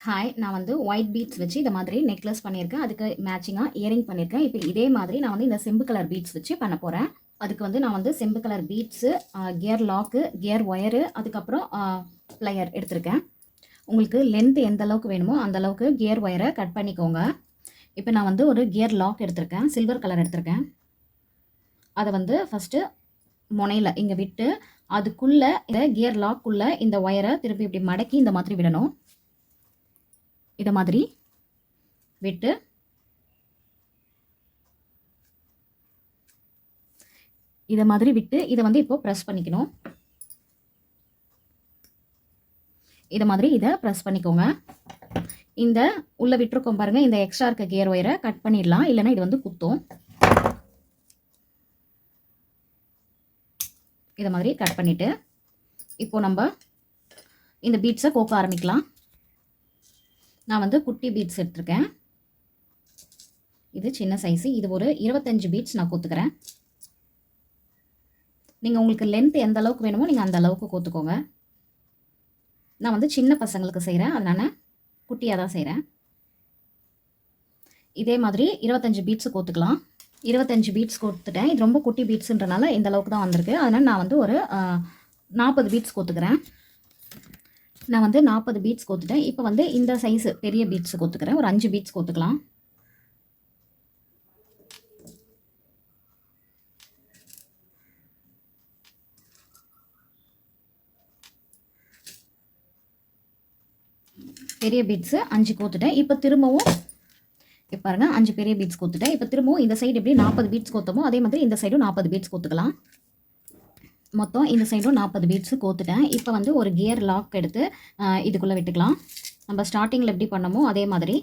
Hi, நான் வந்து white beads வச்சு இந்த மாதிரி நெக்லஸ் பண்ணியிருக்கேன். அதுக்கு மேட்சிங்காக இயரிங் பண்ணியிருக்கேன். இப்போ இதே மாதிரி நான் வந்து இந்த செம்பு கலர் பீட்ஸ் வச்சு பண்ண போகிறேன். அதுக்கு வந்து நான் வந்து செம்பு colour beads, gear lock, gear wire, அதுக்கப்புறம் ப்ளையர் எடுத்திருக்கேன். உங்களுக்கு லென்த் எந்த அளவுக்கு வேணுமோ அந்த அளவுக்கு கியர் ஒயரை கட் பண்ணிக்கோங்க. இப்போ நான் வந்து ஒரு கியர் லாக் எடுத்திருக்கேன், சில்வர் கலர் எடுத்திருக்கேன். அதை வந்து ஃபஸ்ட்டு முனையில் இங்கே விட்டு அதுக்குள்ளே இந்த கியர் லாக்குள்ளே இந்த ஒயரை திருப்பி இப்படி மடக்கி இந்த மாதிரி விடணும். இதை மாதிரி விட்டு இதை மாதிரி விட்டு இதை வந்து இப்போ ப்ரெஸ் பண்ணிக்கணும். இதை மாதிரி இதை ப்ரெஸ் பண்ணிக்கோங்க. இந்த உள்ள விட்டுருக்கோம் பாருங்க, இந்த எக்ஸ்ட்ரா இருக்க கியர் ஒயரை கட் பண்ணிடலாம், இல்லைன்னா இது வந்து குத்தும். இதை மாதிரி கட் பண்ணிட்டு இப்போ நம்ம இந்த பீட்ஸை கோக்க ஆரம்பிக்கலாம். நான் வந்து குட்டி பீட்ஸ் எடுத்திருக்கேன். இது சின்ன சைஸு. இது ஒரு 25 பீட்ஸ் நான் கோத்துக்கிறேன். நீங்கள் உங்களுக்கு லென்த் எந்த அளவுக்கு வேணுமோ நீங்கள் அந்த அளவுக்கு கோத்துக்கோங்க. நான் வந்து சின்ன பசங்களுக்கு செய்கிறேன், அதனால் குட்டியாக தான் செய்கிறேன். இதே மாதிரி 25 பீட்ஸு கோத்துக்கலாம். 25 பீட்ஸ் கோத்துட்டேன். இது ரொம்ப குட்டி பீட்ஸுன்றனால இந்த அளவுக்கு தான் வந்திருக்கு. அதனால் நான் வந்து ஒரு 40 பீட்ஸ் கோத்துக்கிறேன். நான் வந்து 40 பீட்ஸ் கோத்துட்டேன். இப்போ வந்து இந்த சைஸு பெரிய பீட்ஸ் கோத்துக்கிறேன். ஒரு 5 பீட்ஸ் கோத்துக்கலாம். பெரிய பீட்ஸு 5 கோத்துட்டேன். இப்போ திரும்பவும் இப்போ பாருங்கள், 5 பெரிய பீட்ஸ் கோத்துட்டேன். இப்போ திரும்பவும் இந்த சைடு எப்படி 40 பீட்ஸ் கோத்தமோ அதே மாதிரி இந்த சைடும் 40 பீட்ஸ் கோத்துக்கலாம். மொத்தம் இந்த சைடும் 40 பீட்ஸு கோத்துட்டேன். இப்போ வந்து ஒரு கியர் லாக் எடுத்து இதுக்குள்ளே விட்டுக்கலாம். நம்ம ஸ்டார்டிங்கில் எப்படி பண்ணமோ அதே மாதிரி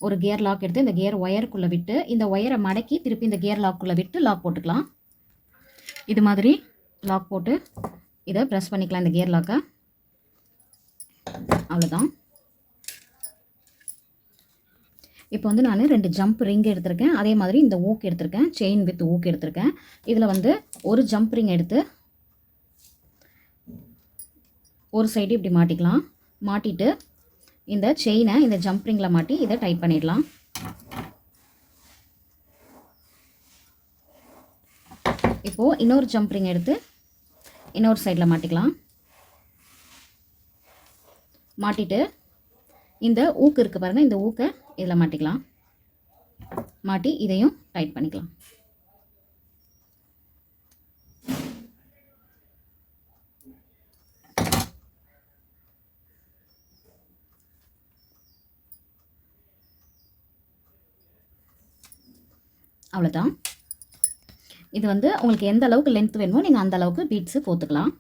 ஒரு கியர் லாக் எடுத்து இந்த கியர் ஒயருக்குள்ளே விட்டு இந்த ஒயரை மடக்கி திருப்பி இந்த கியர் லாக்குள்ளே விட்டு லாக் போட்டுக்கலாம். இது மாதிரி லாக் போட்டு இதை ப்ரெஸ் பண்ணிக்கலாம், இந்த கியர் லாக்கை. அவ்வளோதான். இப்போ வந்து நான் 2 ஜம்ப் ரிங் எடுத்திருக்கேன். அதே மாதிரி இந்த ஊக்கு எடுத்திருக்கேன், செயின் வித் ஊக்கு எடுத்திருக்கேன். இதில் வந்து ஒரு ஜம்ப் ரிங் எடுத்து ஒரு சைடு இப்படி மாட்டிக்கலாம். மாட்டிட்டு இந்த செயினை இந்த ஜம்ப் ரிங்கில் மாட்டி இதை டைட் பண்ணிடலாம். இப்போது இன்னொரு ஜம்ப் ரிங் எடுத்து இன்னொரு சைடில் மாட்டிக்கலாம். மாட்டிட்டு இந்த ஊக்கு இருக்குது பாருங்கள், இந்த ஊக்கை இதில் மாட்டிக்கலாம். மாட்டி இதையும் டைட் பண்ணிக்கலாம். அவ்வளோதான். இது வந்து உங்களுக்கு எந்த அளவுக்கு லென்த் வேணுமோ நீங்கள் அந்த அளவுக்கு பீட்ஸு கோத்துக்கலாம்.